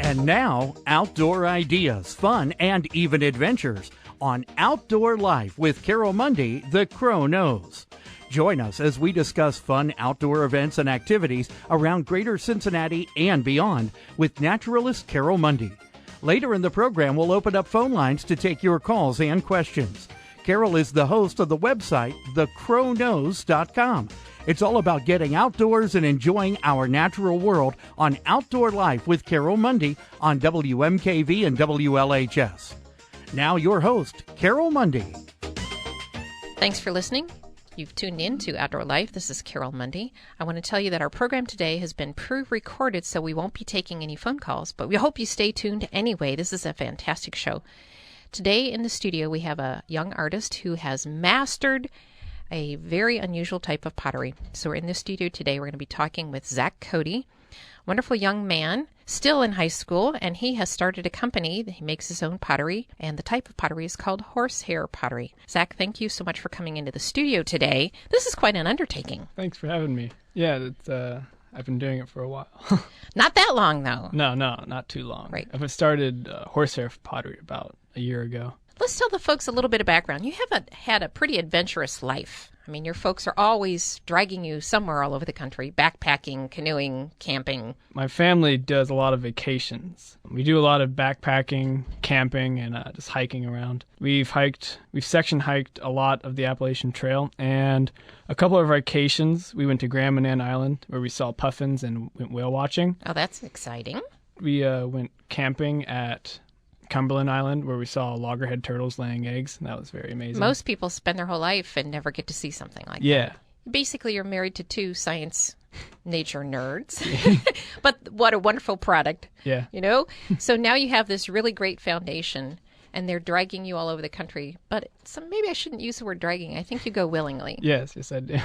And now, outdoor ideas, fun, and even adventures on Outdoor Life with Carol Mundy, the Crow Knows. Join us as we discuss fun outdoor events and activities around Greater Cincinnati and beyond with naturalist Carol Mundy. Later in the program, we'll open up phone lines to take your calls and questions. Carol is the host of the website, thecrowknows.com. It's all about getting outdoors and enjoying our natural world on Outdoor Life with Carol Mundy on WMKV and WLHS. Now your host, Carol Mundy. Thanks for listening. You've tuned in to Outdoor Life. This is Carol Mundy. I want to tell you that our program today has been pre-recorded, so we won't be taking any phone calls, but we hope you stay tuned anyway. This is a fantastic show. Today in the studio, we have a young artist who has mastered a very unusual type of pottery. So we're in the studio today. We're going to be talking with Zach Cody, wonderful young man, still in high school, and he has started a company. He makes his own pottery, and the type of pottery is called horsehair pottery. Zach, thank you so much for coming into the studio today. This is quite an undertaking. Thanks for having me. Yeah, I've been doing it for a while. Not that long, though. No, not too long. Right. I've started horsehair pottery about a year ago. Let's tell the folks a little bit of background. You have had a pretty adventurous life. I mean, your folks are always dragging you somewhere all over the country, backpacking, canoeing, camping. My family does a lot of vacations. We do a lot of backpacking, camping, and just hiking around. We've section hiked a lot of the Appalachian Trail, and a couple of our vacations, we went to Grand Manan Island, where we saw puffins and went whale watching. Oh, that's exciting. We went camping at Cumberland Island, where we saw loggerhead turtles laying eggs, and that was very amazing. Most people spend their whole life and never get to see something like that. Basically, you're married to two science nature nerds. But what a wonderful product. Yeah. You know? So now you have this really great foundation, and they're dragging you all over the country. But maybe I shouldn't use the word dragging. I think you go willingly. Yes, I do.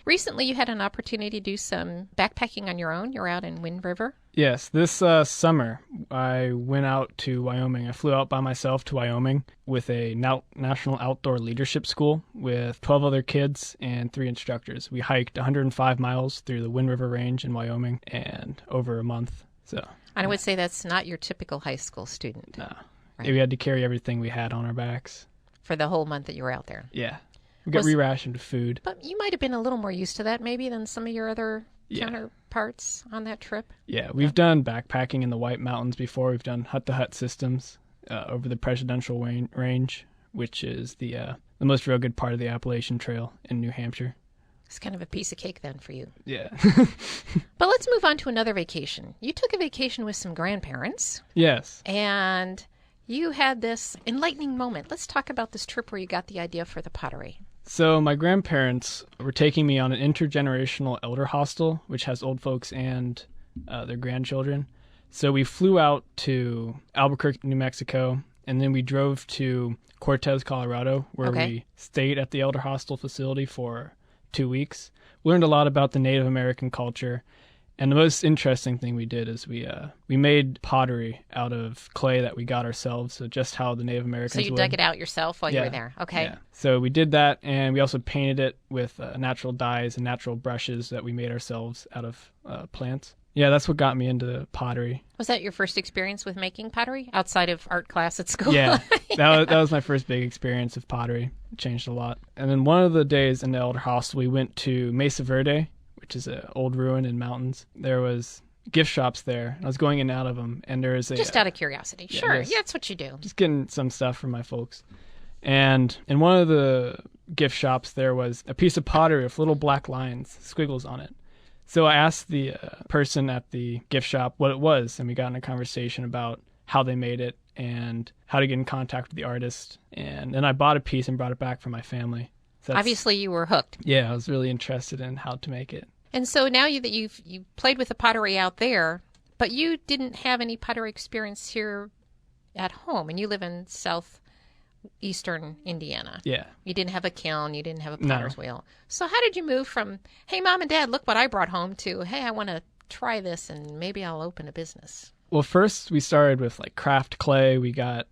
Recently, you had an opportunity to do some backpacking on your own. You're out in Wind River. Yes, this summer I went out to Wyoming. I flew out by myself to Wyoming with a National Outdoor Leadership School with 12 other kids and 3 instructors. We hiked 105 miles through the Wind River Range in Wyoming and over a month. So I would say that's not your typical high school student. No. Right. We had to carry everything we had on our backs. For the whole month that you were out there. Yeah. We got re-rationed food. But you might have been a little more used to that maybe than some of your other counterparts on that trip. Yeah, we've done backpacking in the White Mountains before. We've done hut-to-hut systems over the Presidential Range, which is the most rugged part of the Appalachian Trail in New Hampshire. It's kind of a piece of cake then for you. Yeah. But let's move on to another vacation. You took a vacation with some grandparents. Yes. And you had this enlightening moment. Let's talk about this trip where you got the idea for the pottery. So my grandparents were taking me on an intergenerational elder hostel, which has old folks and their grandchildren. So we flew out to Albuquerque, New Mexico, and then we drove to Cortez, Colorado, where we stayed at the elder hostel facility for 2 weeks. We learned a lot about the Native American culture. And the most interesting thing we did is we made pottery out of clay that we got ourselves, so just how the Native Americans would. So you dug it out yourself while you were there. Okay. Yeah. So we did that, and we also painted it with natural dyes and natural brushes that we made ourselves out of plants. Yeah, that's what got me into pottery. Was that your first experience with making pottery outside of art class at school? Yeah, that was my first big experience of pottery. It changed a lot. And then one of the days in the elder hostel, we went to Mesa Verde, which is an old ruin in mountains. There was gift shops there. I was going in and out of them, and there was just out of curiosity. Yeah, sure, yeah, that's what you do. Just getting some stuff from my folks. And in one of the gift shops, there was a piece of pottery with little black lines, squiggles on it. So I asked the person at the gift shop what it was, and we got in a conversation about how they made it and how to get in contact with the artist. And then I bought a piece and brought it back for my family. So obviously, you were hooked. Yeah, I was really interested in how to make it. And so now that you've played with the pottery out there, but you didn't have any pottery experience here at home, and you live in southeastern Indiana. Yeah. You didn't have a kiln, you didn't have a potter's wheel. So how did you move from, hey, Mom and Dad, look what I brought home, to, hey, I want to try this and maybe I'll open a business? Well, first we started with like craft clay.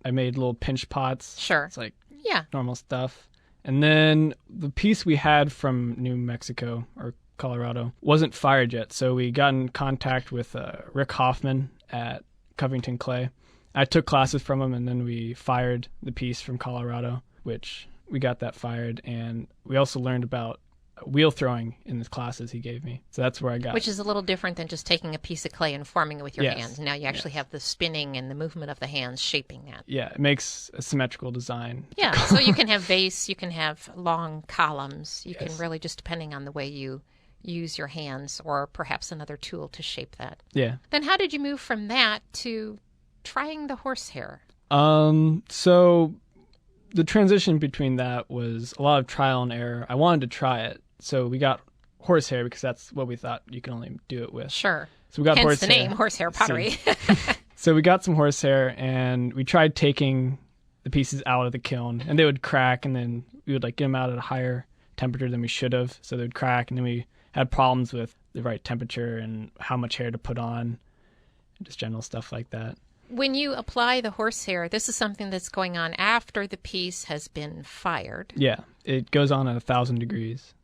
I made little pinch pots. Sure. It's like yeah, normal stuff. And then the piece we had from New Mexico or Colorado wasn't fired yet. So we got in contact with Rick Hoffman at Covington clay. I took classes from him, and then we fired the piece from Colorado, which we got that fired. And we also learned about wheel throwing in the classes he gave me. So that's where I got Which is a little different than just taking a piece of clay and forming it with your Yes. hands. Now you actually have the spinning and the movement of the hands shaping that. Yeah, it makes a symmetrical design. Yeah, so you can have vase, you can have long columns. You can Yes. really, just depending on the way you use your hands or perhaps another tool to shape that. Yeah. Then how did you move from that to trying the horsehair? So the transition between that was a lot of trial and error. I wanted to try it. So we got horsehair because that's what we thought you can only do it with. Sure. So we got Hence horsehair. the name, horsehair pottery. So we got some horsehair and we tried taking the pieces out of the kiln, and they would crack, and then we would like get them out at a higher temperature than we should have. So they would crack, and then we had problems with the right temperature and how much hair to put on, just general stuff like that. When you apply the horsehair, this is something that's going on after the piece has been fired. Yeah, it goes on at 1,000 degrees.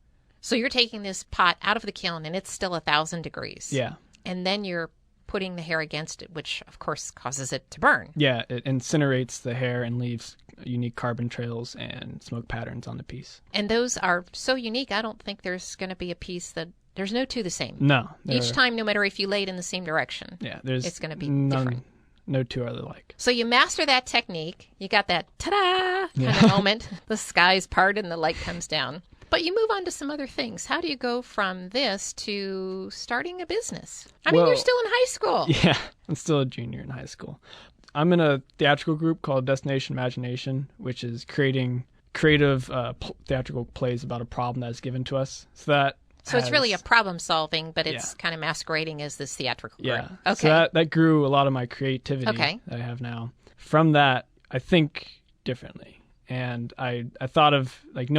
So you're taking this pot out of the kiln and it's still 1,000 degrees. Yeah. And then you're putting the hair against it, which of course causes it to burn. Yeah, it incinerates the hair and leaves unique carbon trails and smoke patterns on the piece. And those are so unique, I don't think there's going to be a piece that, there's no two the same. No. Each time, no matter if you lay it in the same direction, Yeah, it's going to be different. No two are alike. So you master that technique. You got that ta-da kind of moment. The skies part and the light comes down. But you move on to some other things. How do you go from this to starting a business? I mean, you're still in high school. Yeah, I'm still a junior in high school. I'm in a theatrical group called Destination Imagination, which is creating creative theatrical plays about a problem that is given to us. So it's really a problem solving, but it's Yeah. kind of masquerading as this theatrical group. Yeah. Okay. So that grew a lot of my creativity Okay. that I have now. From that, I think differently. And I thought of, like, I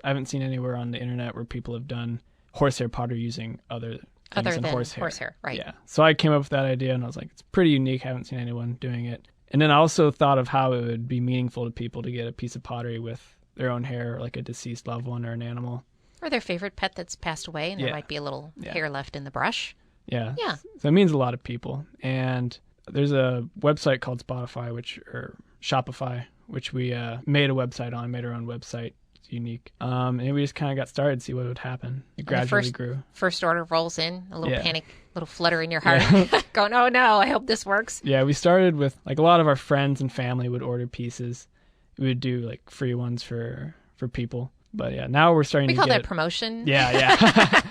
haven't seen anywhere on the internet where people have done horsehair pottery using other things than horsehair. Right. Yeah. So I came up with that idea and I was like, it's pretty unique. I haven't seen anyone doing it. And then I also thought of how it would be meaningful to people to get a piece of pottery with their own hair, like a deceased loved one or an animal. Or their favorite pet that's passed away and there Yeah. might be a little Yeah. hair left in the brush. Yeah. Yeah. So it means a lot to people. And there's a website called Shopify, which we made a website on, made our own website. It's unique. And we just kind of got started to see what would happen. It gradually grew. First order rolls in, a little Yeah. panic, a little flutter in your heart, going, oh no, I hope this works. Yeah, we started with, like, a lot of our friends and family would order pieces. We would do, like, free ones for people. But yeah, now we're starting We to call get that promotion. Yeah.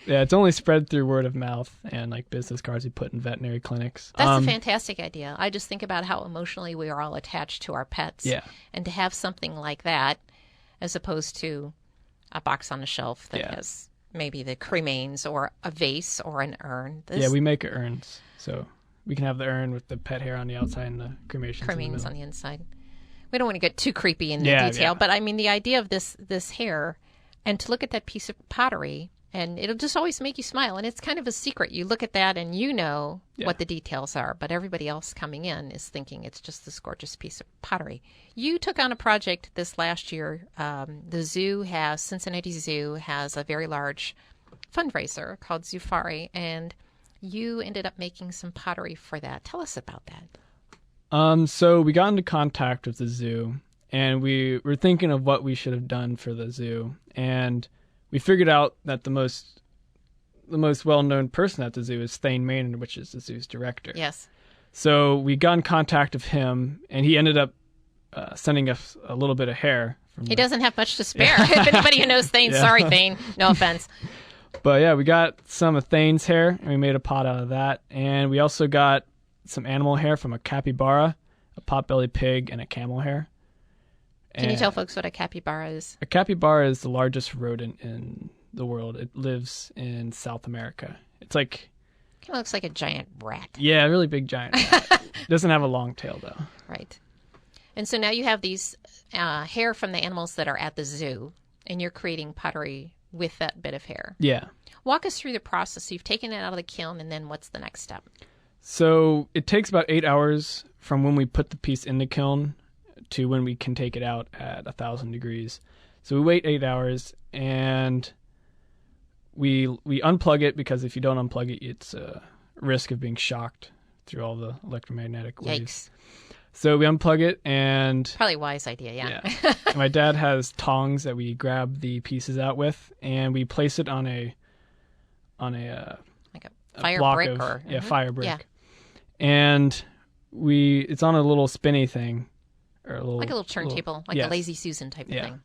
Yeah, it's only spread through word of mouth and, like, business cards we put in veterinary clinics. That's a fantastic idea. I just think about how emotionally we are all attached to our pets. Yeah. And to have something like that, as opposed to a box on a shelf that Yeah. has maybe the cremains or a vase or an urn. Yeah, we make urns. So we can have the urn with the pet hair on the outside and the cremations in the cremains middle. on the inside. We don't want to get too creepy in the Yeah, detail, yeah. but I mean the idea of this hair, and to look at that piece of pottery, and it'll just always make you smile. And it's kind of a secret. You look at that and you know Yeah. what the details are, but everybody else coming in is thinking it's just this gorgeous piece of pottery. You took on a project this last year. Cincinnati Zoo has a very large fundraiser called Zoofari, and you ended up making some pottery for that. Tell us about that. So we got into contact with the zoo, and we were thinking of what we should have done for the zoo, and we figured out that the most well-known person at the zoo is Thane Maynard, which is the zoo's director. Yes. So we got in contact with him, and he ended up sending us a little bit of hair. He doesn't have much to spare. If anybody who knows Thane, sorry, Thane. No offense. But yeah, we got some of Thane's hair, and we made a pot out of that. And we also got some animal hair from a capybara, a potbelly pig, and a camel hair. Can you tell folks what a capybara is? A capybara is the largest rodent in the world. It lives in South America. It's like... Kind of looks like a giant rat. Yeah, a really big giant rat. It doesn't have a long tail, though. Right. And so now you have these hair from the animals that are at the zoo, and you're creating pottery with that bit of hair. Yeah. Walk us through the process. So you've taken it out of the kiln, and then what's the next step? So it takes about 8 hours from when we put the piece in the kiln to when we can take it out at 1,000 degrees. So we wait 8 hours, and we unplug it, because if you don't unplug it, it's a risk of being shocked through all the electromagnetic Yikes. waves. So we unplug it, and Probably a wise idea, yeah. And my dad has tongs that we grab the pieces out with, and we place it on a Like a fire block brick of, or fire brick. Yeah. And it's on a little spinny thing, or a little turntable, like a Lazy Susan type of thing.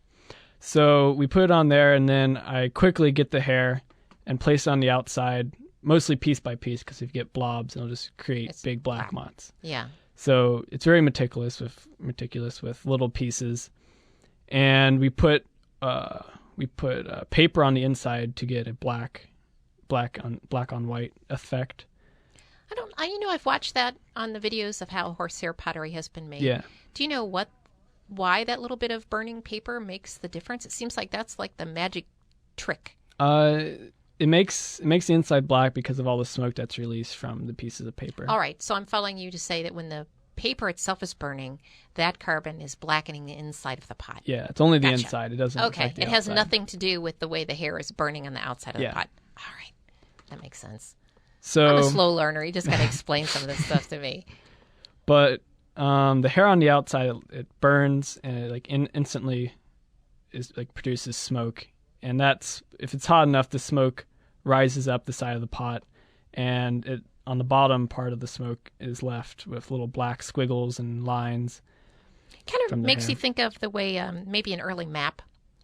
So we put it on there, and then I quickly get the hair and place it on the outside, mostly piece by piece, because if you get blobs, it'll just create big black moths. Yeah. So it's very meticulous with little pieces, and we put paper on the inside to get a black on white effect. I've watched that on the videos of how horsehair pottery has been made. Yeah. Do you know why that little bit of burning paper makes the difference? It seems like that's like the magic trick. It makes the inside black because of all the smoke that's released from the pieces of paper. All right, so I'm following you to say that when the paper itself is burning, that carbon is blackening the inside of the pot. Yeah, it's only the Gotcha. inside. It doesn't affect the it has outside. nothing to do with the way the hair is burning on the outside of the pot. All right, that makes sense. So I'm a slow learner. You just got to explain some of this stuff to me. But the hair on the outside, it burns, and it instantly produces smoke. And that's, if it's hot enough, the smoke rises up the side of the pot, and on the bottom part of the smoke is left with little black squiggles and lines. Kind of makes you think of the way maybe an early map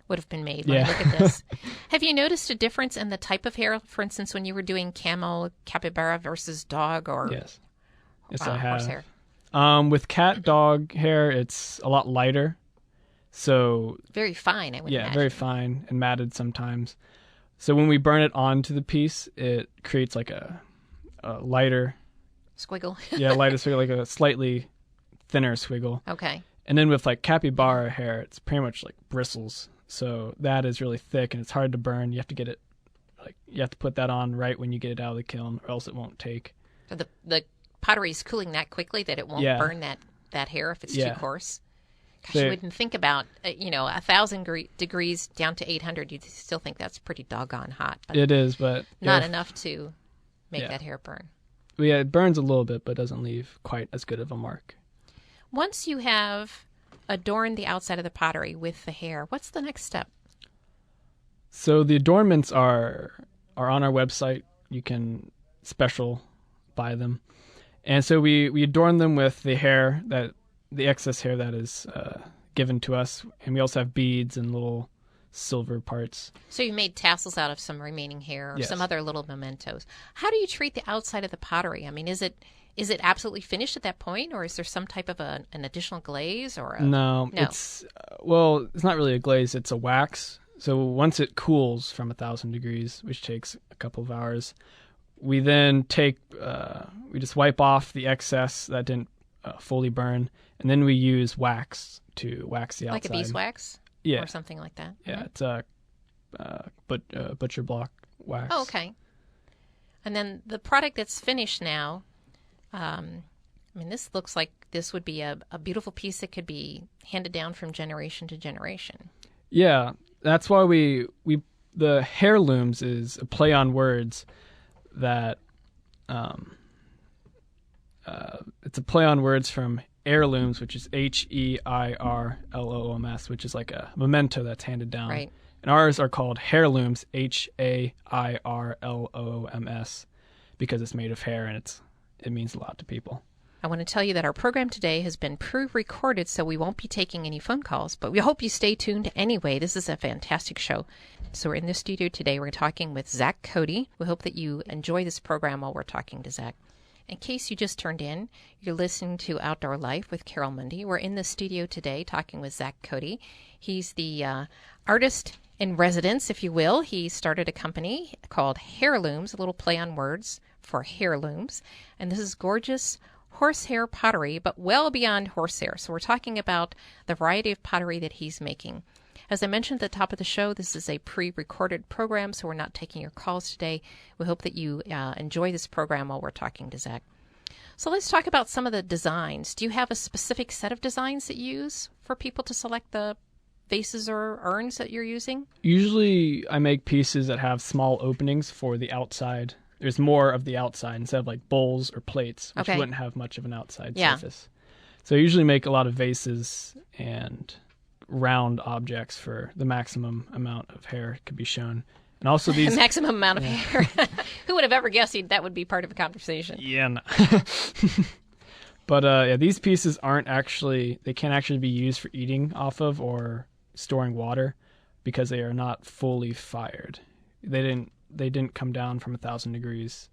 would have been made when I look at this. Have you noticed a difference in the type of hair, for instance, when you were doing camel, capybara versus dog or Yes, I have. Horsehair? With cat dog hair, it's a lot lighter. So very fine, I would imagine. Very fine and matted sometimes. So when we burn it onto the piece, it creates like a lighter squiggle. Lighter squiggle, like a slightly thinner squiggle. Okay. And then with like capybara hair, it's pretty much like bristles. So that is really thick and it's hard to burn. You have to get it, you have to put that on right when you get it out of the kiln, or else it won't take. So the pottery is cooling that quickly that it won't burn that hair if it's too coarse. Gosh, you wouldn't think about 1,000 degrees down to 800. You'd still think that's pretty doggone hot. But it is, but not enough to make that hair burn. Well, yeah, it burns a little bit, but doesn't leave quite as good of a mark. Once you have adorned the outside of the pottery with the hair, what's the next step? So the adornments are on our website. You can buy them, and so we adorn them with the hair the excess hair that is given to us, and we also have beads and little silver parts. So you made tassels out of some remaining hair or some other little mementos. How do you treat the outside of the pottery? I mean, is it absolutely finished at that point, or is there some type of an additional glaze or No. It's not really a glaze, it's a wax. So once it cools from 1,000 degrees, which takes a couple of hours, we then we just wipe off the excess that didn't fully burn, and then we use wax to wax the outside. Like a beeswax? Yeah. Or something like that? Yeah, it's a butcher block wax. Oh, okay. And then the product that's finished now, this looks like this would be a beautiful piece that could be handed down from generation to generation. Yeah, that's why the HAIRlooms is a play on words that it's a play on words from heirlooms, which is HEIRLOOMS, which is like a memento that's handed down. Right. And ours are called HAIRlooms, HAIRLOOMS, because it's made of hair and it means a lot to people. I want to tell you that our program today has been pre-recorded, so we won't be taking any phone calls, but we hope you stay tuned anyway. This is a fantastic show. So we're in the studio today. We're talking with Zach Cody. We hope that you enjoy this program while we're talking to Zach. In case you just turned in, you're listening to Outdoor Life with Carol Mundy. We're in the studio today talking with Zach Cody. He's the artist in residence, if you will. He started a company called HAIRlooms, a little play on words for HAIRlooms. And this is gorgeous horsehair pottery, but well beyond horsehair. So we're talking about the variety of pottery that he's making. As I mentioned at the top of the show, this is a pre-recorded program, so we're not taking your calls today. We hope that you enjoy this program while we're talking to Zach. So let's talk about some of the designs. Do you have a specific set of designs that you use for people to select the vases or urns that you're using? Usually I make pieces that have small openings for the outside there's more of the outside instead of like bowls or plates, which Okay. wouldn't have much of an outside Yeah. surface. So I usually make a lot of vases and round objects for the maximum amount of hair could be shown. And also these... Maximum amount of hair. Who would have ever guessed that would be part of a conversation? Yeah. No. But yeah, these pieces they can't actually be used for eating off of or storing water because they are not fully fired. They didn't come down from 1,000 degrees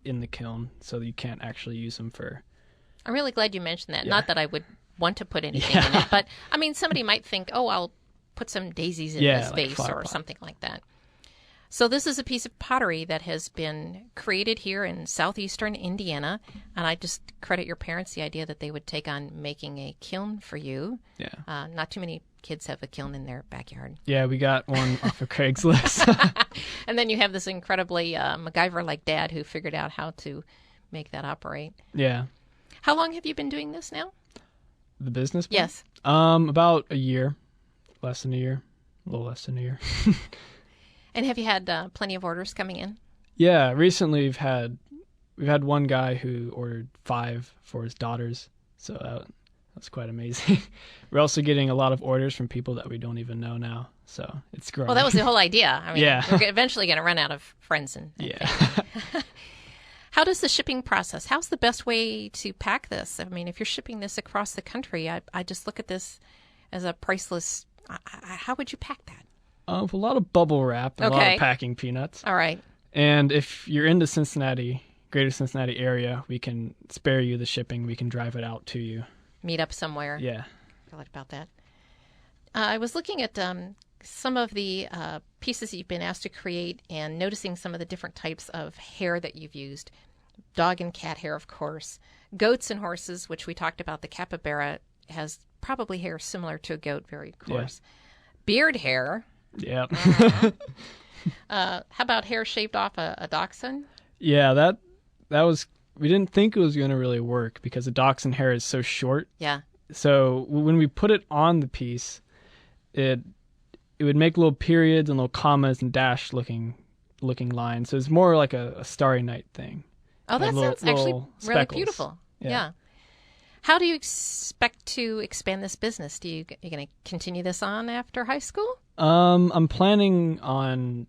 in the kiln, so you can't actually use them for... I'm really glad you mentioned that. Yeah. Not that I would want to put anything in it, but I mean, somebody might think, oh, I'll put some daisies in this like vase flower or pot. something like that. So this is a piece of pottery that has been created here in southeastern Indiana, and I just credit your parents the idea that they would take on making a kiln for you. Yeah. Not too many kids have a kiln in their backyard. Yeah, we got one off of Craigslist. And then you have this incredibly MacGyver-like dad who figured out how to make that operate. Yeah. How long have you been doing this now? The business? part? Yes. About a year. Less than a year. A little less than a year. And have you had plenty of orders coming in? Yeah, recently we've had one guy who ordered 5 for his daughters, so that's quite amazing. We're also getting a lot of orders from people that we don't even know now, so it's growing. Well, that was the whole idea. I mean, Yeah. we're eventually going to run out of friends and Yeah. How does the shipping process? How's the best way to pack this? I mean, if you're shipping this across the country, I just look at this as a priceless. How would you pack that? With a lot of bubble wrap and a lot Okay. of packing peanuts. All right. And if you're in the greater Cincinnati area, we can spare you the shipping. We can drive it out to you. Meet up somewhere. Yeah. Forgot about that. I was looking at some of the pieces that you've been asked to create and noticing some of the different types of hair that you've used. Dog and cat hair, of course. Goats and horses, which we talked about. The capybara has probably hair similar to a goat, very coarse. Beard hair. Yeah. How about hair shaved off a dachshund? Yeah, that was, we didn't think it was going to really work because the dachshund hair is so short. Yeah. So when we put it on the piece, it would make little periods and little commas and dash looking lines. So it's more like a Starry Night thing. Oh, that Little- sounds actually little really speckles. beautiful. Yeah. Yeah. How do you expect to expand this business? You going to continue this on after high school? I'm planning on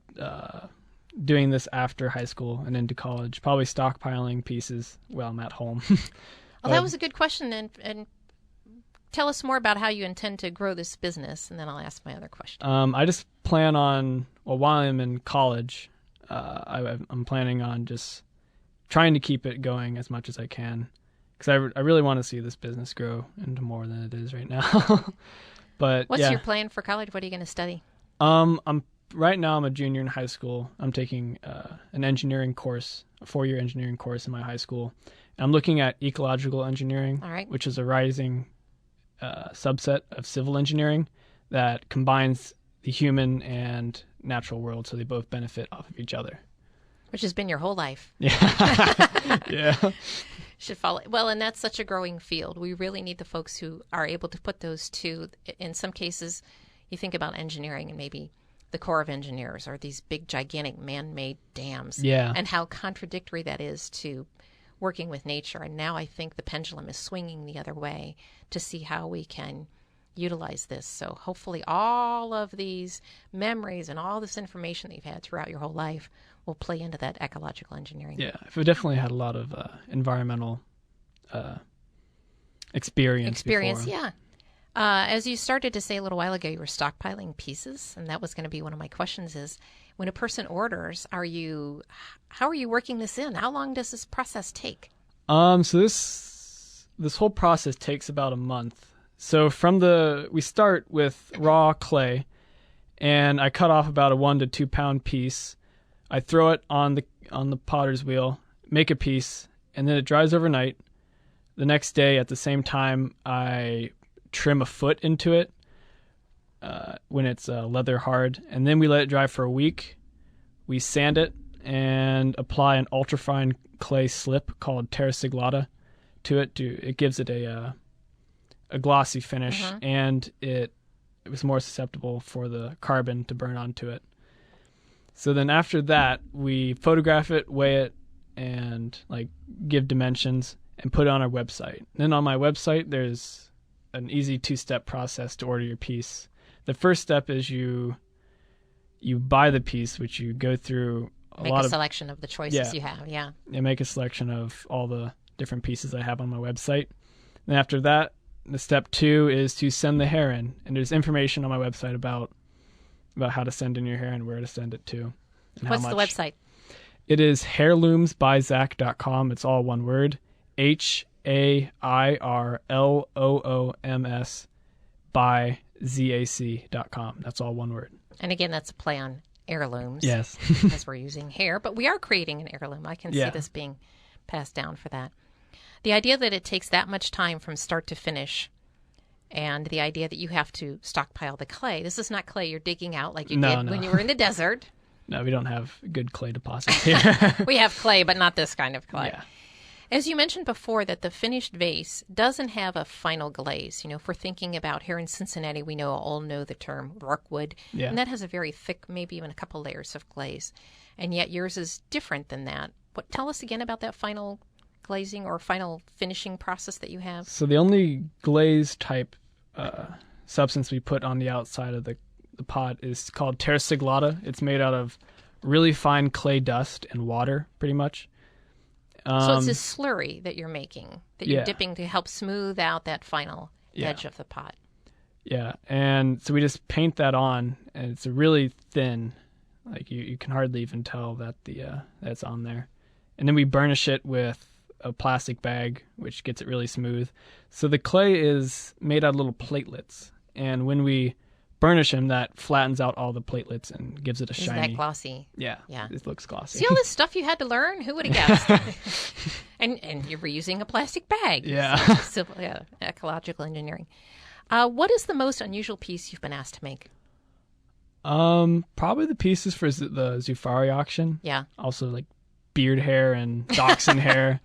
doing this after high school and into college, probably stockpiling pieces while I'm at home. Well, that was a good question, and tell us more about how you intend to grow this business, and then I'll ask my other question. I just plan on, while I'm in college, I'm planning on just trying to keep it going as much as I can, because I really want to see this business grow into more than it is right now. But What's yeah. your plan for college? What are you going to study? Right now I'm a junior in high school. I'm taking an engineering course, a 4-year engineering course in my high school. I'm looking at ecological engineering, All right. which is a rising subset of civil engineering that combines the human and natural world, so they both benefit off of each other. Which has been your whole life. Yeah. Yeah. Should follow. Well, and that's such a growing field. We really need the folks who are able to put those two. In some cases, you think about engineering and maybe the Corps of Engineers or these big, gigantic man-made dams. Yeah. And how contradictory that is to working with nature. And now I think the pendulum is swinging the other way to see how we can utilize this. So hopefully all of these memories and all this information that you've had throughout your whole life will play into that ecological engineering. Yeah. I've definitely had a lot of environmental experience before. Yeah. As you started to say a little while ago, you were stockpiling pieces, and that was going to be one of my questions is, when a person orders, how are you working this in? How long does this process take? So this whole process takes about a month. So we start with raw clay, and I cut off about a 1 to 2 pound piece. I throw it on the potter's wheel, make a piece, and then it dries overnight. The next day at the same time, I trim a foot into it when it's leather hard, and then we let it dry for a week. We sand it and apply an ultrafine clay slip called terra siglata to it. It gives it a glossy finish, and it was more susceptible for the carbon to burn onto it. So then after that, we photograph it, weigh it, and like give dimensions and put it on our website. Then on my website, there's an easy 2-step process to order your piece. The first step is you buy the piece, which you go through make a selection of the choices you have. Yeah. You make a selection of all the different pieces I have on my website. Then after that, the step 2 is to send the hair in. And there's information on my website about how to send in your hair and where to send it to. And what's the website? It is HAIRloomsbyZach.com. It's all one word. HAIRLOOMS by ZAC.com. That's all one word. And again, that's a play on heirlooms. Yes. Because we're using hair, but we are creating an heirloom. I can see this being passed down for that. The idea that it takes that much time from start to finish, and the idea that you have to stockpile the clay. This is not clay you're digging out like you did when you were in the desert. No, we don't have good clay deposits here. We have clay, but not this kind of clay. Yeah. As you mentioned before, that the finished vase doesn't have a final glaze. You know, if we're thinking about here in Cincinnati, we all know the term rookwood, and that has a very thick, maybe even a couple layers of glaze. And yet yours is different than that. Tell us again about that final glazing or final finishing process that you have. So the only glaze type substance we put on the outside of the pot is called terra siglata. It's made out of really fine clay dust and water, pretty much. So it's this slurry that you're making, that you're dipping to help smooth out that final edge of the pot. Yeah, and so we just paint that on, and it's really thin. Like you can hardly even tell that that's on there. And then we burnish it with a plastic bag, which gets it really smooth. So the clay is made out of little platelets, and when we burnish them, that flattens out all the platelets and gives it a shiny. Isn't that glossy? Yeah, it looks glossy. See all this stuff you had to learn? Who would have guessed? and you were using a plastic bag. Yeah. So, ecological engineering. What is the most unusual piece you've been asked to make? Probably the pieces for the Zufari auction. Yeah. Also like beard hair and dachshund hair.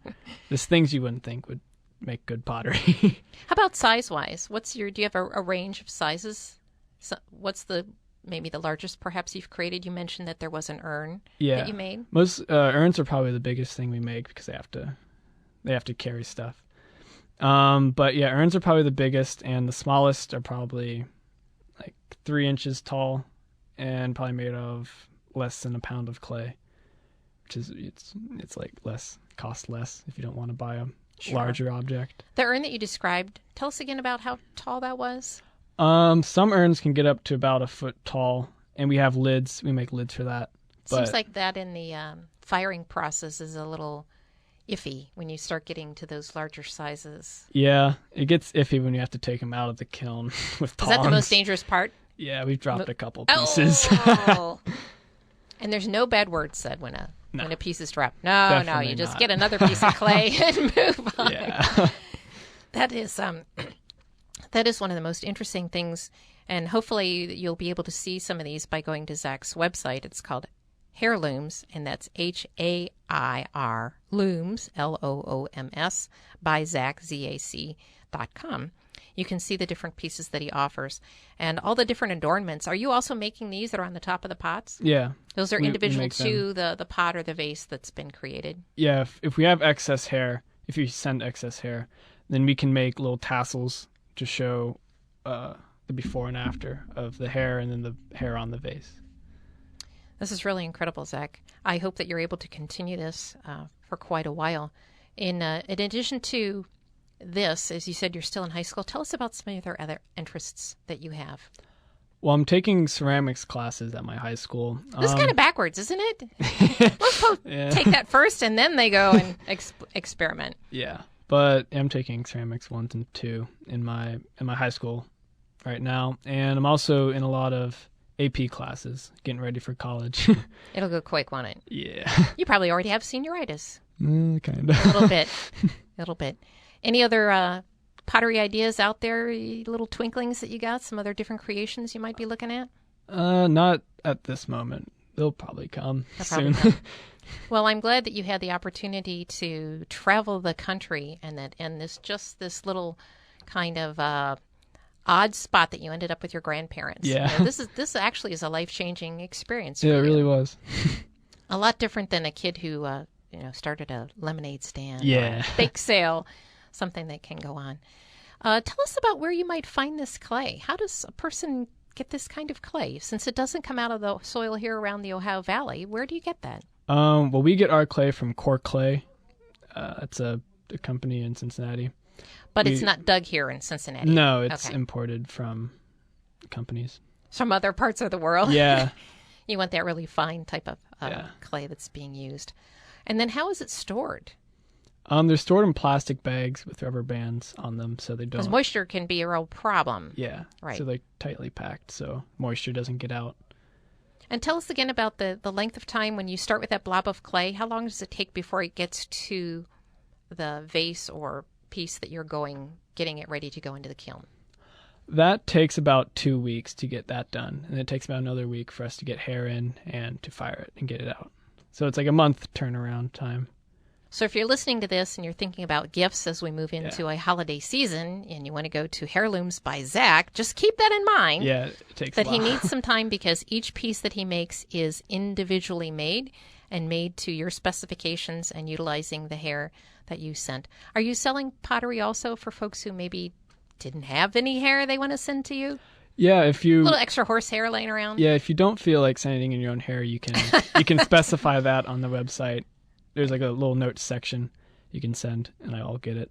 There's things you wouldn't think would make good pottery. How about size-wise? Do you have a range of sizes? So what's maybe the largest perhaps you've created? You mentioned that there was an urn that you made. Most urns are probably the biggest thing we make because they have to carry stuff. But yeah, urns are probably the biggest, and the smallest are probably like 3 inches tall and probably made of less than a pound of clay, which is it's like cost less if you don't want to buy a larger object. The urn that you described, tell us again about how tall that was. Some urns can get up to about 1 foot tall, and we have lids. We make lids for that. Seems like that in the firing process is a little iffy when you start getting to those larger sizes. Yeah, it gets iffy when you have to take them out of the kiln with tongs. Is that the most dangerous part? Yeah, we've dropped a couple pieces. Oh. And there's no bad words said when a piece is dropped. No, you just get another piece of clay and move on. Yeah. That is one of the most interesting things, and hopefully you'll be able to see some of these by going to Zach's website. It's called HAIRlooms, and that's HAIR Looms, LOOMS, by Zach, ZAC.com. You can see the different pieces that he offers and all the different adornments. Are you also making these that are on the top of the pots? Yeah. Those are individual to the pot or the vase that's been created? Yeah, if we have excess hair, if you send excess hair, then we can make little tassels to show the before and after of the hair and then the hair on the vase. This is really incredible, Zach. I hope that you're able to continue this for quite a while. In addition to this, as you said, you're still in high school. Tell us about some of your other interests that you have. Well, I'm taking ceramics classes at my high school. This is kind of backwards, isn't it? Most folks take that first and then they go and experiment. Yeah. But I'm taking ceramics 1 and 2 in my high school right now, and I'm also in a lot of AP classes, getting ready for college. It'll go quick, won't it? Yeah. You probably already have senioritis. Kind of. A little bit. Any other pottery ideas out there? Little twinklings that you got? Some other different creations you might be looking at? Not at this moment. They'll probably come soon. Well, I'm glad that you had the opportunity to travel the country and this little kind of odd spot that you ended up with your grandparents. Yeah. You know, this actually is a life-changing experience. Yeah, for it you. really was. A lot different than a kid who started a lemonade stand, or Yeah. a bake sale, something that can go on. Tell us about where you might find this clay. How does a person get this kind of clay? Since it doesn't come out of the soil here around the Ohio Valley, where do you get that? Well, we get our clay from Core Clay. It's a company in Cincinnati. But it's not dug here in Cincinnati. No, it's Okay. imported from companies. From other parts of the world. Yeah. You want that really fine type of Yeah. clay that's being used. And then how is it stored? They're stored in plastic bags with rubber bands on them, so they Because don't. moisture can be a real problem. Yeah. Right. So they're tightly packed, so moisture doesn't get out. And tell us again about the length of time when you start with that blob of clay. How long does it take before it gets to the vase or piece that you're getting it ready to go into the kiln? That takes about 2 weeks to get that done, and it takes about another week for us to get hair in and to fire it and get it out. So it's like a month turnaround time. So if you're listening to this and you're thinking about gifts as we move into a holiday season and you want to go to HAIRlooms by Zach, just keep that in mind. Yeah, it takes That a he while. needs some time because each piece that he makes is individually made and made to your specifications and utilizing the hair that you sent. Are you selling pottery also for folks who maybe didn't have any hair they want to send to you? Yeah, if A you little extra horsehair laying around? Yeah, if you don't feel like sending in your own hair, you can specify that on the website. There's like a little notes section you can send, and I'll get it.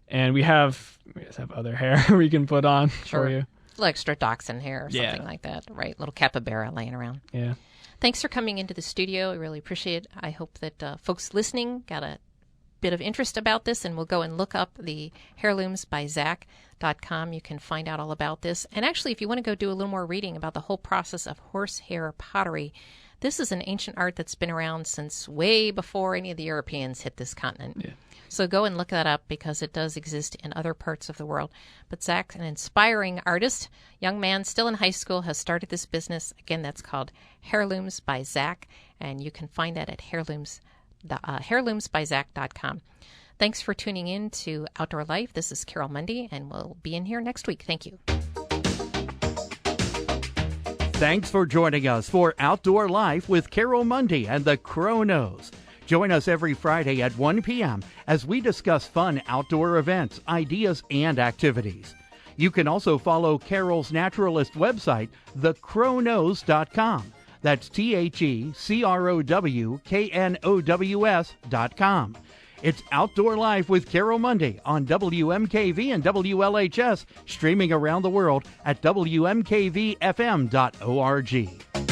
And we just have other hair we can put on for you. A little extra dachshund hair or something Yeah. like that, right? Little capybara laying around. Yeah. Thanks for coming into the studio. I really appreciate it. I hope that folks listening got a bit of interest about this, and we'll go and look up the HAIRloomsbyZach.com. You can find out all about this. And actually, if you want to go do a little more reading about the whole process of horsehair pottery, this is an ancient art that's been around since way before any of the Europeans hit this continent. Yeah. So go and look that up because it does exist in other parts of the world. But Zach, an inspiring artist, young man still in high school, has started this business. Again, that's called HAIRlooms by Zach, and you can find that at HAIRloomsbyZach.com. Thanks for tuning in to Outdoor Life. This is Carol Mundy, and we'll be in here next week. Thank you. Thanks for joining us for Outdoor Life with Carol Mundy and the Crow Nose. Join us every Friday at 1 p.m. as we discuss fun outdoor events, ideas, and activities. You can also follow Carol's naturalist website, thecrownose.com. That's TheCrowKnows.com. It's Outdoor Life with Carol Mundy on WMKV and WLHS, streaming around the world at WMKVFM.org.